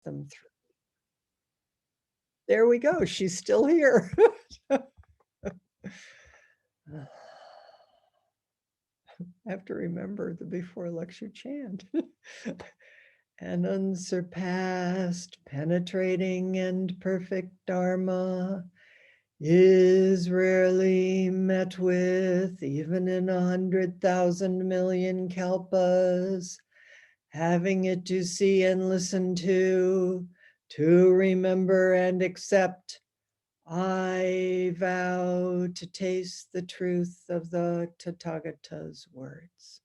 them through. There we go. She's still here. I have to remember the before lecture chant. An unsurpassed, penetrating, and perfect Dharma is rarely met with, even in 100,000 million kalpas. Having it to see and listen to remember and accept, I vow to taste the truth of the Tathagata's words.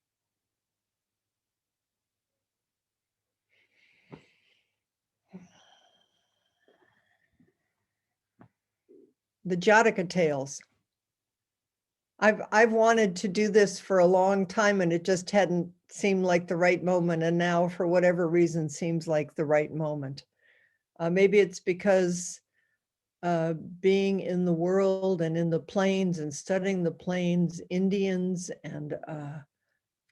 The Jataka tales. I've wanted to do this for a long time, and it just hadn't seemed like the right moment. And now, for whatever reason, seems like the right moment. Maybe it's because being in the world and in the plains and studying the plains, Indians, and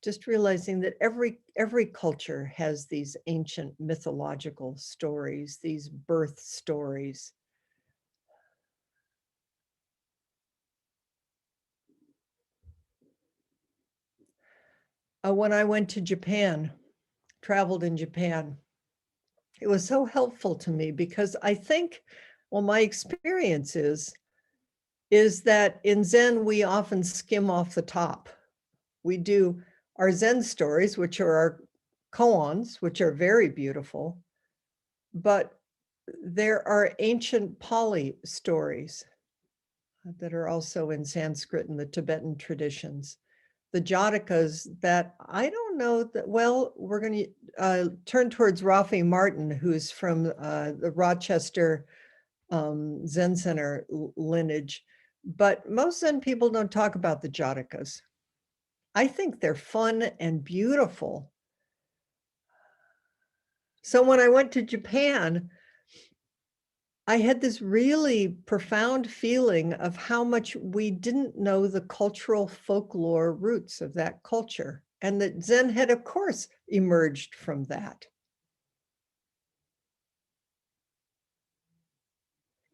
just realizing that every culture has these ancient mythological stories, these birth stories. When I went to Japan, traveled in Japan, it was so helpful to me because I think, well, my experience is that in Zen, we often skim off the top. We do our Zen stories, which are our koans, which are very beautiful, but there are ancient Pali stories that are also in Sanskrit and the Tibetan traditions. The Jatakas that I don't know that, well, we're going to turn towards Rafi Martin, who's from the Rochester Zen Center lineage. But most Zen people don't talk about the Jatakas. I think they're fun and beautiful. So when I went to Japan, I had this really profound feeling of how much we didn't know the cultural folklore roots of that culture, and that Zen had, of course, emerged from that.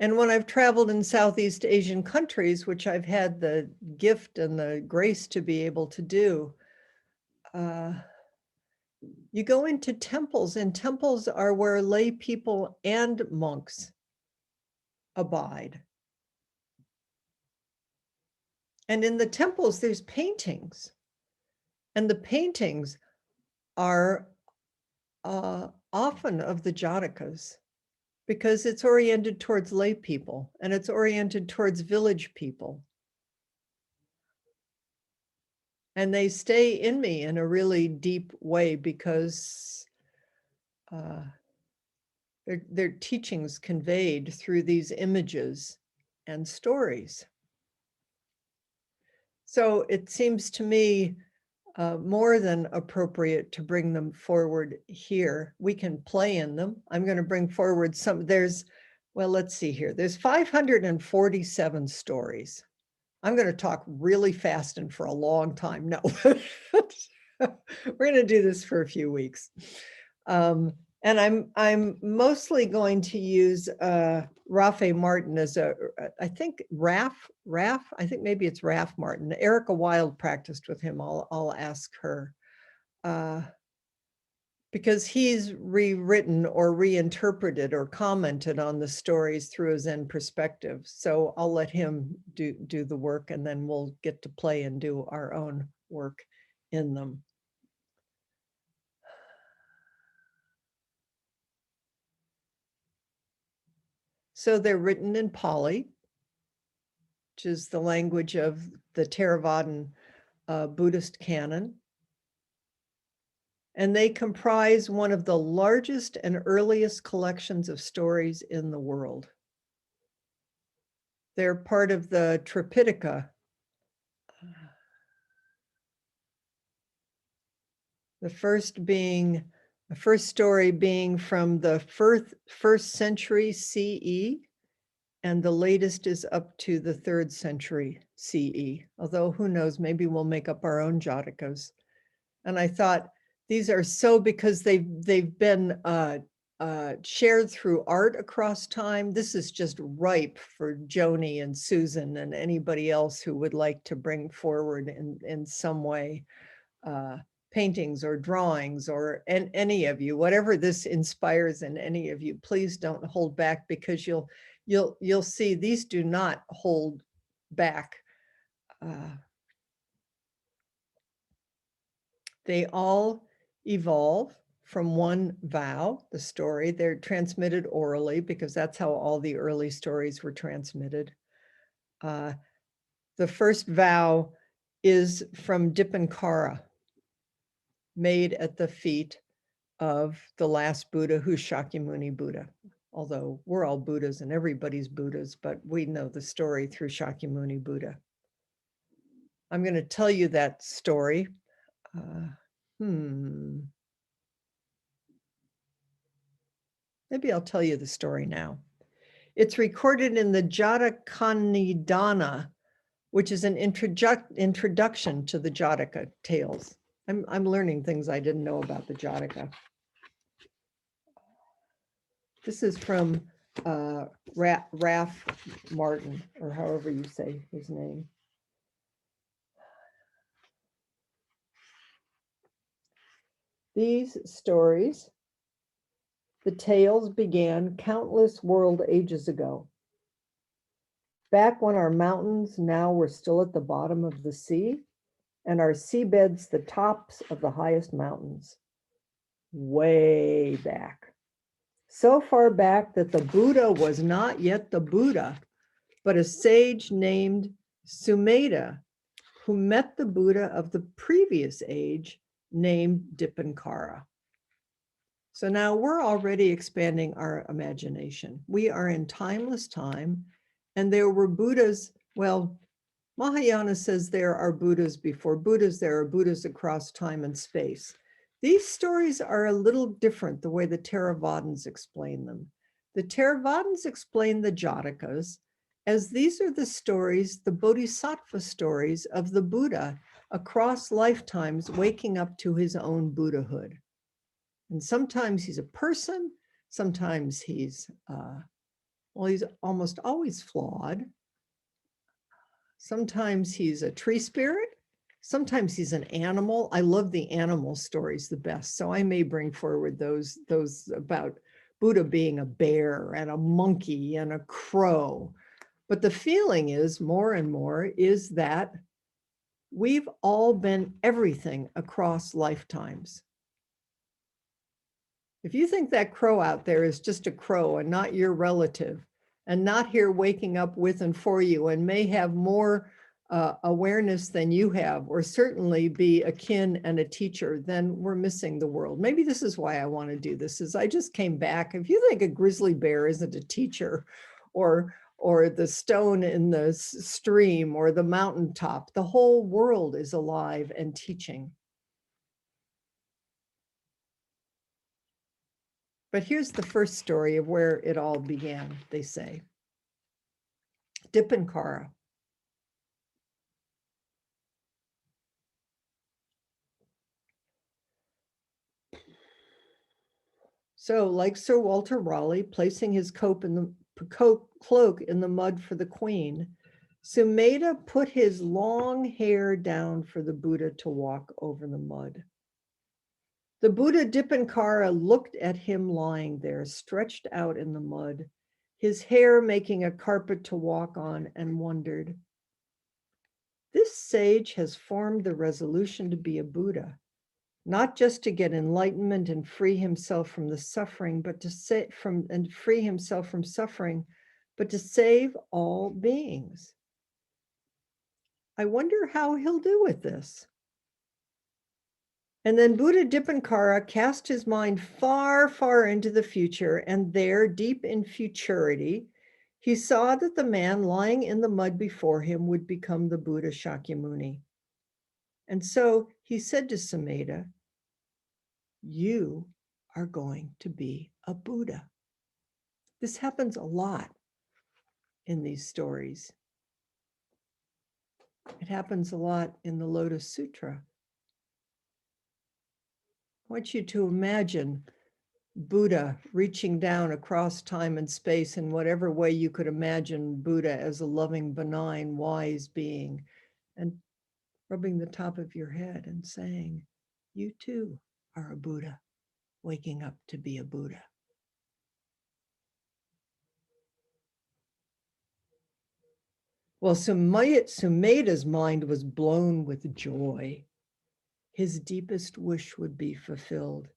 And when I've traveled in Southeast Asian countries, which I've had the gift and the grace to be able to do, you go into temples, and temples are where lay people and monks abide. And in the temples, there's paintings. And the paintings are often of the Jatakas because it's oriented towards lay people and it's oriented towards village people. And they stay in me in a really deep way because their teachings conveyed through these images and stories. So it seems to me more than appropriate to bring them forward here. We can play in them. I'm going to bring forward some, well, let's see here. There's 547 stories. I'm going to talk really fast and for a long time. No, we're going to do this for a few weeks. And I'm mostly going to use Rafe Martin as I think Raf, I think maybe it's Raf Martin. Erica Wild practiced with him. I'll ask her. Because he's rewritten or reinterpreted or commented on the stories through a Zen perspective. So I'll let him do the work, and then we'll get to play and do our own work in them. So they're written in Pali, which is the language of the Theravadan Buddhist canon. And they comprise one of the largest and earliest collections of stories in the world. They're part of the Tripitaka. The first story being from the first century CE, and the latest is up to the 3rd century CE. Although who knows, maybe we'll make up our own Jatakas. And I thought these are so, because they've been shared through art across time. This is just ripe for Joni and Susan and anybody else who would like to bring forward in some way paintings or drawings or any of you, whatever this inspires in any of you, please don't hold back, because you'll see these do not hold back. They all evolve from one vow, the story. They're transmitted orally because that's how all the early stories were transmitted. The first vow is from Dipankara, made at the feet of the last Buddha, who's Shakyamuni Buddha. Although we're all Buddhas and everybody's Buddhas, but we know the story through Shakyamuni Buddha. I'm going to tell you that story. Maybe I'll tell you the story now. It's recorded in the Jataka, which is an introduction to the Jataka tales. I'm learning things I didn't know about the Jataka. This is from Ralph Martin, or however you say his name. These stories, the tales, began countless world ages ago. Back when our mountains now were still at the bottom of the sea, and our seabeds the tops of the highest mountains. Way back. So far back that the Buddha was not yet the Buddha, but a sage named Sumedha, who met the Buddha of the previous age named Dipankara. So now we're already expanding our imagination. We are in timeless time, and there were Buddhas. Well, Mahayana says there are Buddhas before Buddhas, there are Buddhas across time and space. These stories are a little different the way the Theravadins explain them. The Theravadins explain the Jatakas as these are the stories, the Bodhisattva stories of the Buddha across lifetimes, waking up to his own Buddhahood. And sometimes he's a person, sometimes he's almost always flawed. Sometimes he's a tree spirit. Sometimes he's an animal. I love the animal stories the best. So I may bring forward those about Buddha being a bear and a monkey and a crow. But the feeling is more and more is that we've all been everything across lifetimes. If you think that crow out there is just a crow and not your relative, and not here waking up with and for you, and may have more awareness than you have, or certainly be a kin and a teacher, then we're missing the world. Maybe this is why I want to do this, is I just came back. If you think a grizzly bear isn't a teacher, or the stone in the stream, or the mountaintop, the whole world is alive and teaching. But here's the first story of where it all began, they say. Dipankara. So, like Sir Walter Raleigh placing his cloak in the mud for the queen, Sumedha put his long hair down for the Buddha to walk over the mud. The Buddha Dipankara looked at him lying there, stretched out in the mud, his hair making a carpet to walk on, and wondered, this sage has formed the resolution to be a Buddha, not just to get enlightenment and free himself from the suffering, but to free himself from suffering, but to save all beings. I wonder how he'll do with this. And then Buddha Dipankara cast his mind far, far into the future, and there, deep in futurity, he saw that the man lying in the mud before him would become the Buddha Shakyamuni. And so he said to Sumedha, you are going to be a Buddha. This happens a lot in these stories. It happens a lot in the Lotus Sutra. I want you to imagine Buddha reaching down across time and space in whatever way you could imagine Buddha as a loving, benign, wise being, and rubbing the top of your head and saying, you too are a Buddha, waking up to be a Buddha. Well, Sumedha's mind was blown with joy. His deepest wish would be fulfilled.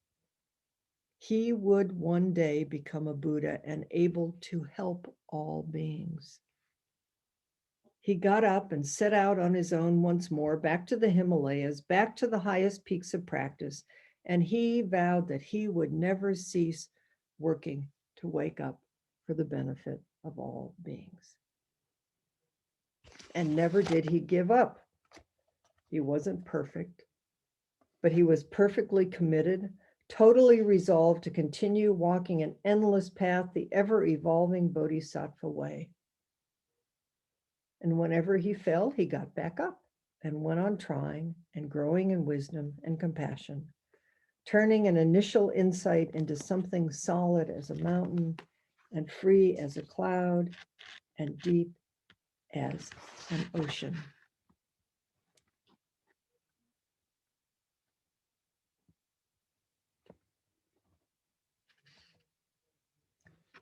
He would one day become a Buddha and able to help all beings. He got up and set out on his own once more, back to the Himalayas, back to the highest peaks of practice, and he vowed that he would never cease working to wake up for the benefit of all beings. And never did he give up. He wasn't perfect, but he was perfectly committed, totally resolved to continue walking an endless path, the ever-evolving Bodhisattva way. And whenever he fell, he got back up and went on trying and growing in wisdom and compassion, turning an initial insight into something solid as a mountain and free as a cloud and deep as an ocean.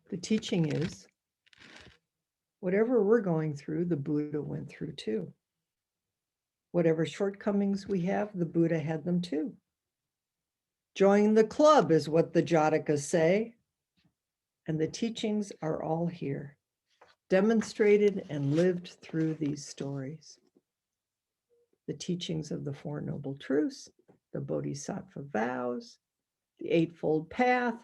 The teaching is, whatever we're going through, the Buddha went through too. Whatever shortcomings we have, the Buddha had them too. Join the club is what the Jatakas say. And the teachings are all here, demonstrated and lived through these stories. The teachings of the Four Noble Truths, the Bodhisattva vows, the Eightfold Path,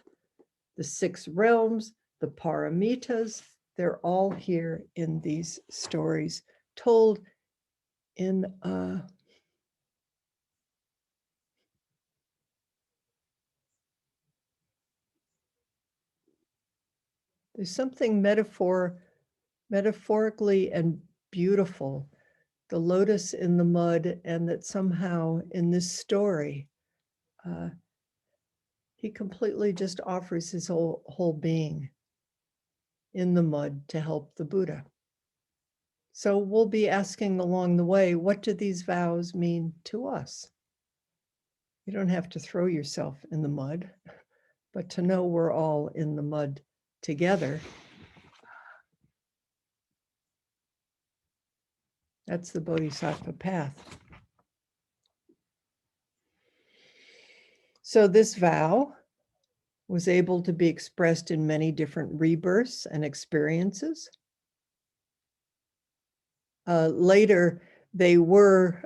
the Six Realms, the Paramitas, they're all here in these stories, told in there's something metaphorically and beautiful, the lotus in the mud, and that somehow in this story, he completely just offers his whole being in the mud to help the Buddha. So we'll be asking along the way, what do these vows mean to us? You don't have to throw yourself in the mud, but to know we're all in the mud together. That's the Bodhisattva path. So this vow was able to be expressed in many different rebirths and experiences. Later, they were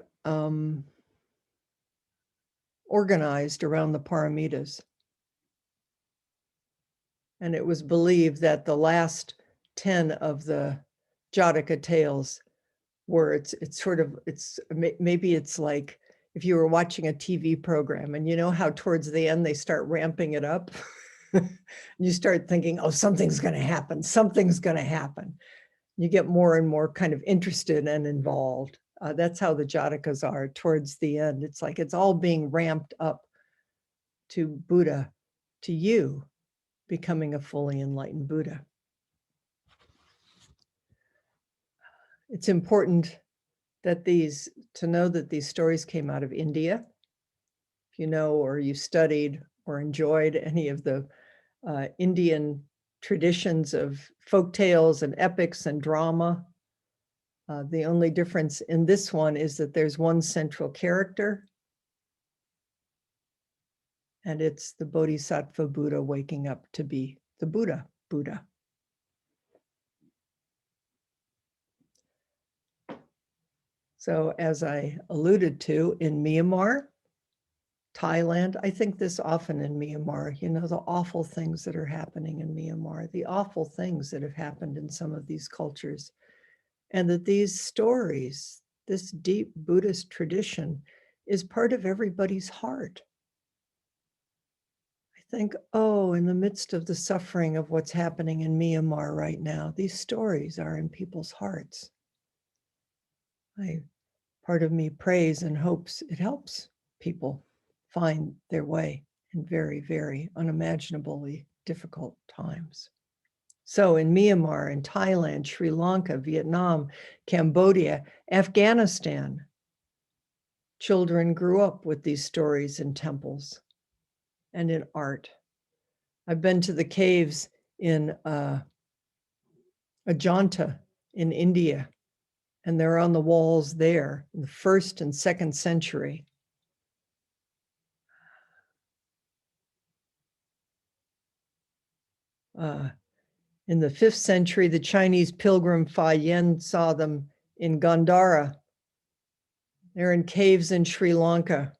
organized around the Paramitas. And it was believed that the last 10 of the Jataka tales were, maybe it's like if you were watching a TV program and you know how towards the end they start ramping it up. You start thinking, oh, something's going to happen. Something's going to happen. You get more and more kind of interested and involved. That's how the Jatakas are towards the end. It's like it's all being ramped up to Buddha, to you becoming a fully enlightened Buddha. It's important that to know that these stories came out of India. If you know, or you studied or enjoyed any of the Indian traditions of folk tales and epics and drama, the only difference in this one is that there's one central character, and it's the Bodhisattva Buddha waking up to be the Buddha. So as I alluded to, in Myanmar, Thailand, I think this often in Myanmar, you know, the awful things that are happening in Myanmar, the awful things that have happened in some of these cultures, and that these stories, this deep Buddhist tradition is part of everybody's heart. I think, oh, in the midst of the suffering of what's happening in Myanmar right now, these stories are in people's hearts. Part of me prays and hopes it helps people find their way in very, very unimaginably difficult times. So in Myanmar, in Thailand, Sri Lanka, Vietnam, Cambodia, Afghanistan, children grew up with these stories in temples and in art. I've been to the caves in Ajanta in India, and they're on the walls there in the 1st and 2nd century. In the 5th century, the Chinese pilgrim Fa Yen saw them in Gandhara. They're in caves in Sri Lanka.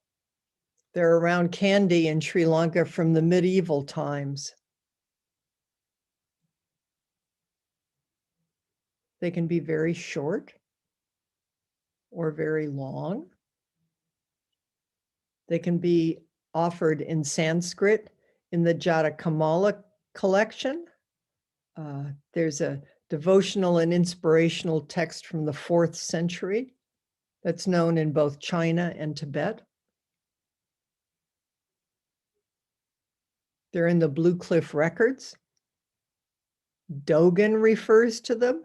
They're around Kandy in Sri Lanka from the medieval times. They can be very short or very long. They can be offered in Sanskrit in the Jataka collection. There's a devotional and inspirational text from the 4th century that's known in both China and Tibet. They're in the Blue Cliff Records. Dogen refers to them.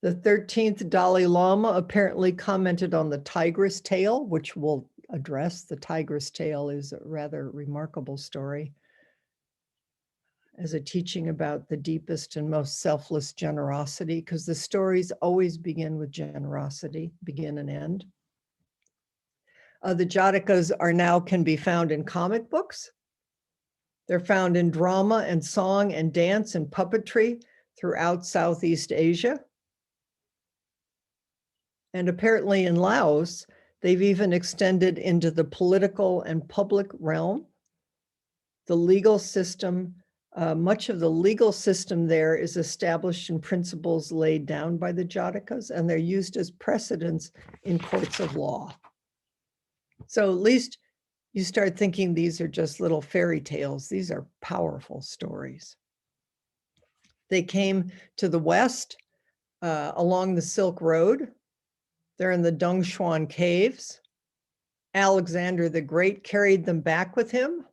The 13th Dalai Lama apparently commented on the tigress tale, which we'll address. The tigress tale is a rather remarkable story as a teaching about the deepest and most selfless generosity, because the stories always begin with generosity, begin and end. The Jatakas can be found in comic books. They're found in drama and song and dance and puppetry throughout Southeast Asia. And apparently in Laos, they've even extended into the political and public realm. The legal system, much of the legal system there is established in principles laid down by the Jatakas, and they're used as precedents in courts of law. So at least you start thinking these are just little fairy tales. These are powerful stories. They came to the West along the Silk Road. They're in the Dongshuan caves. Alexander the Great carried them back with him.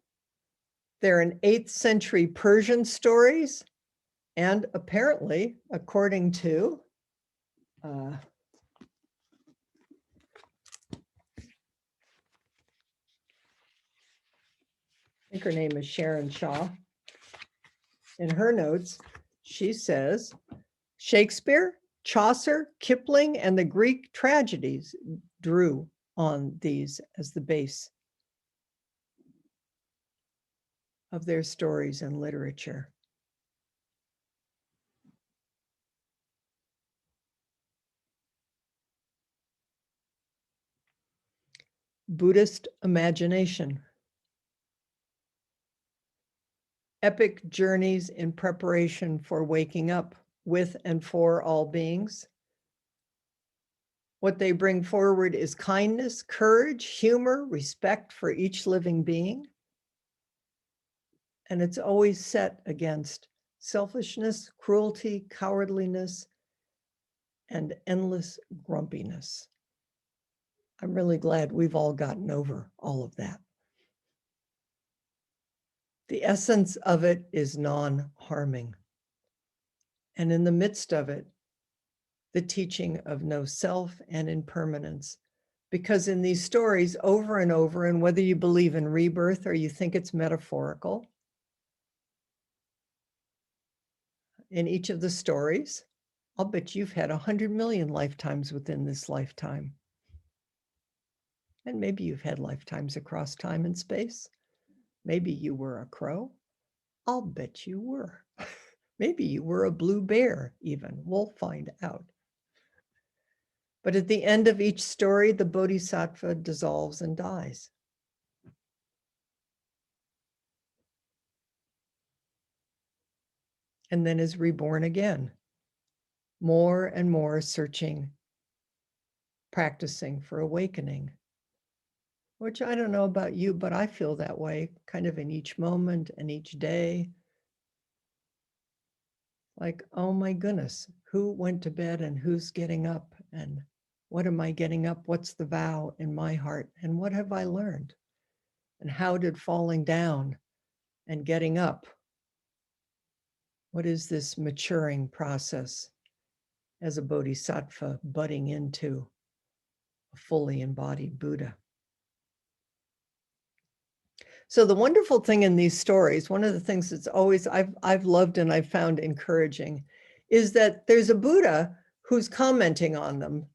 They're in 8th century Persian stories. And apparently, according to I think her name is Sharon Shaw. In her notes, she says, Shakespeare, Chaucer, Kipling, and the Greek tragedies drew on these as the base of their stories and literature. Buddhist imagination. Epic journeys in preparation for waking up with and for all beings. What they bring forward is kindness, courage, humor, respect for each living being. And it's always set against selfishness, cruelty, cowardliness, and endless grumpiness. I'm really glad we've all gotten over all of that. The essence of it is non-harming. And in the midst of it, the teaching of no self and impermanence. Because in these stories, over and over, and whether you believe in rebirth or you think it's metaphorical, in each of the stories, I'll bet you've had 100 million lifetimes within this lifetime. And maybe you've had lifetimes across time and space. Maybe you were a crow. I'll bet you were. Maybe you were a blue bear even. We'll find out. But at the end of each story, the bodhisattva dissolves and dies. And then is reborn again. More and more searching, practicing for awakening. Which I don't know about you, but I feel that way kind of in each moment and each day. Like, oh my goodness, who went to bed and who's getting up? And what am I getting up? What's the vow in my heart? And what have I learned? And how did falling down and getting up? What is this maturing process as a bodhisattva budding into a fully embodied Buddha? So the wonderful thing in these stories, one of the things that's always I've loved and I've found encouraging, is that there's a Buddha who's commenting on them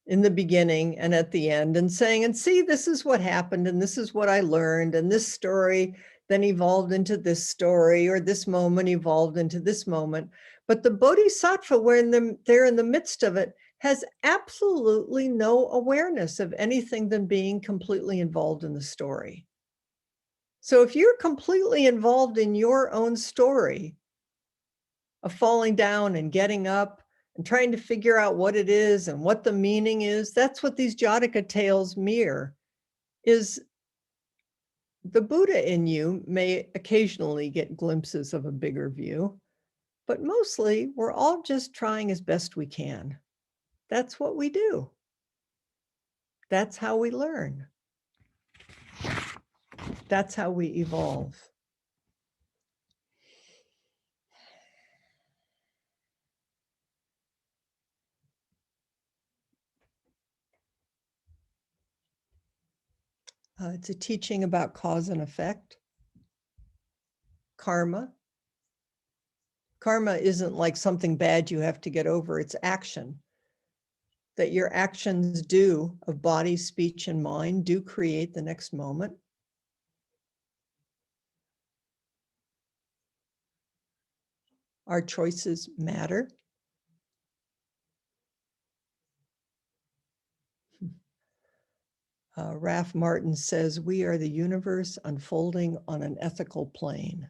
in the beginning and at the end and saying, and see, this is what happened, and this is what I learned, and this story then evolved into this story, or this moment evolved into this moment. But the bodhisattva, when they're in the midst of it, has absolutely no awareness of anything than being completely involved in the story. So if you're completely involved in your own story of falling down and getting up and trying to figure out what it is and what the meaning is, that's what these Jataka tales mirror. Is the Buddha in you may occasionally get glimpses of a bigger view, but mostly we're all just trying as best we can. That's what we do. That's how we learn. That's how we evolve. It's a teaching about cause and effect. Karma. Karma isn't like something bad you have to get over, it's action. That your actions do of body, speech, and mind do create the next moment. Our choices matter. Ralph Martin says, we are the universe unfolding on an ethical plane.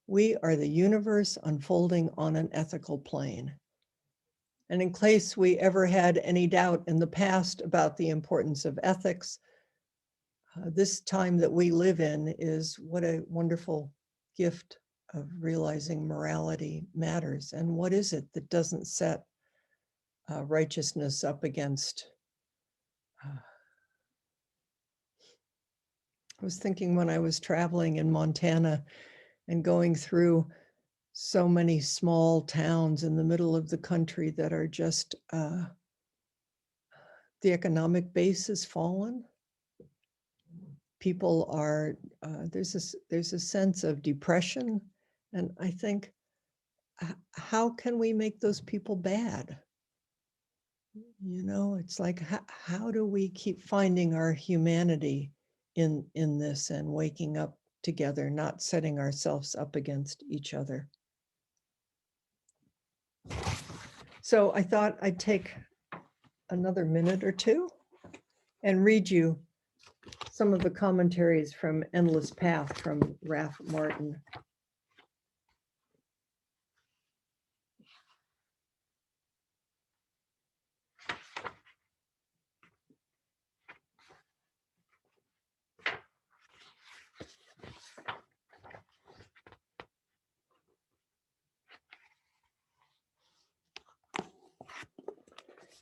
We are the universe unfolding on an ethical plane. And in case we ever had any doubt in the past about the importance of ethics, this time that we live in is what a wonderful gift of realizing morality matters. And what is it that doesn't set righteousness up against? I was thinking when I was traveling in Montana and going through so many small towns in the middle of the country that are just, the economic base has fallen. People are, there's a sense of depression. And I think, how can we make those people bad? You know, it's like, how do we keep finding our humanity in this and waking up together, not setting ourselves up against each other? So I thought I'd take another minute or two and read you some of the commentaries from Endless Path from Ralph Martin.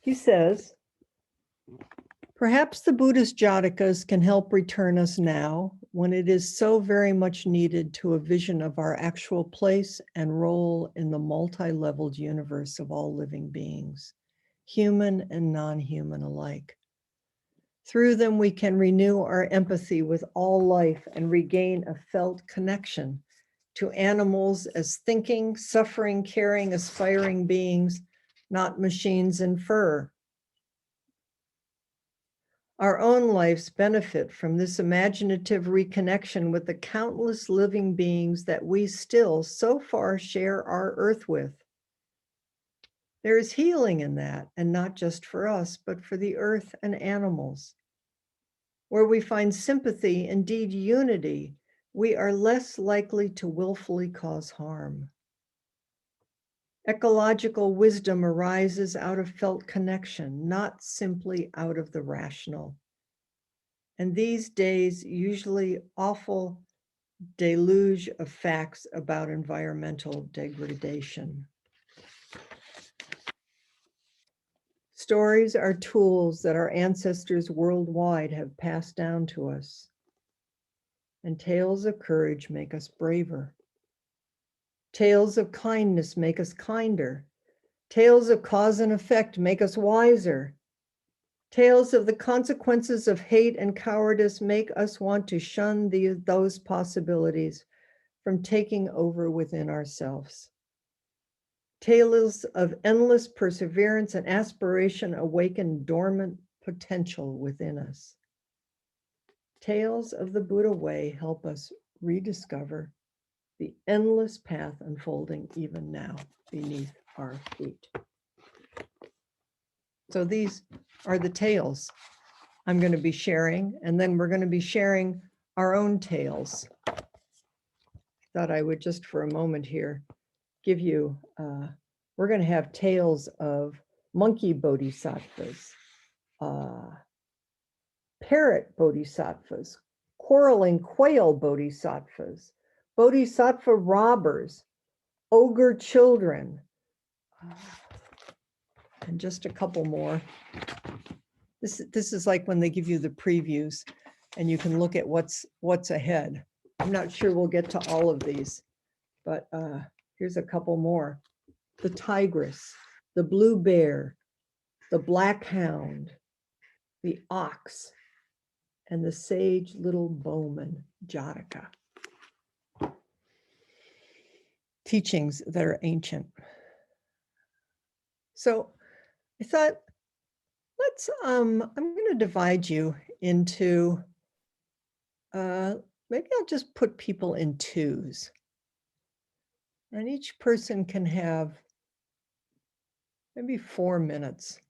He says, perhaps the Buddhist Jatakas can help return us now when it is so very much needed to a vision of our actual place and role in the multi-leveled universe of all living beings, human and non-human alike. Through them, we can renew our empathy with all life and regain a felt connection to animals as thinking, suffering, caring, aspiring beings, not machines in fur. Our own lives benefit from this imaginative reconnection with the countless living beings that we still so far share our earth with. There is healing in that, and not just for us, but for the earth and animals. Where we find sympathy, indeed unity, we are less likely to willfully cause harm. Ecological wisdom arises out of felt connection, not simply out of the rational. And these days, usually awful deluge of facts about environmental degradation. Stories are tools that our ancestors worldwide have passed down to us. and tales of courage make us braver. Tales of kindness make us kinder. Tales of cause and effect make us wiser. Tales of the consequences of hate and cowardice make us want to shun those possibilities from taking over within ourselves. Tales of endless perseverance and aspiration awaken dormant potential within us. Tales of the Buddha way help us rediscover the endless path unfolding even now beneath our feet. So these are the tales I'm going to be sharing, and then we're going to be sharing our own tales. I thought I would just for a moment here give you, we're going to have tales of monkey bodhisattvas, parrot bodhisattvas, quarreling quail bodhisattvas, bodhisattva robbers, ogre children, and just a couple more. This is like when they give you the previews and you can look at what's ahead. I'm not sure we'll get to all of these, but here's a couple more. The tigress, the blue bear, the black hound, the ox, and the sage little bowman, Jataka. Teachings that are ancient. So I thought, I'm going to divide you into, maybe I'll just put people in twos. And each person can have maybe 4 minutes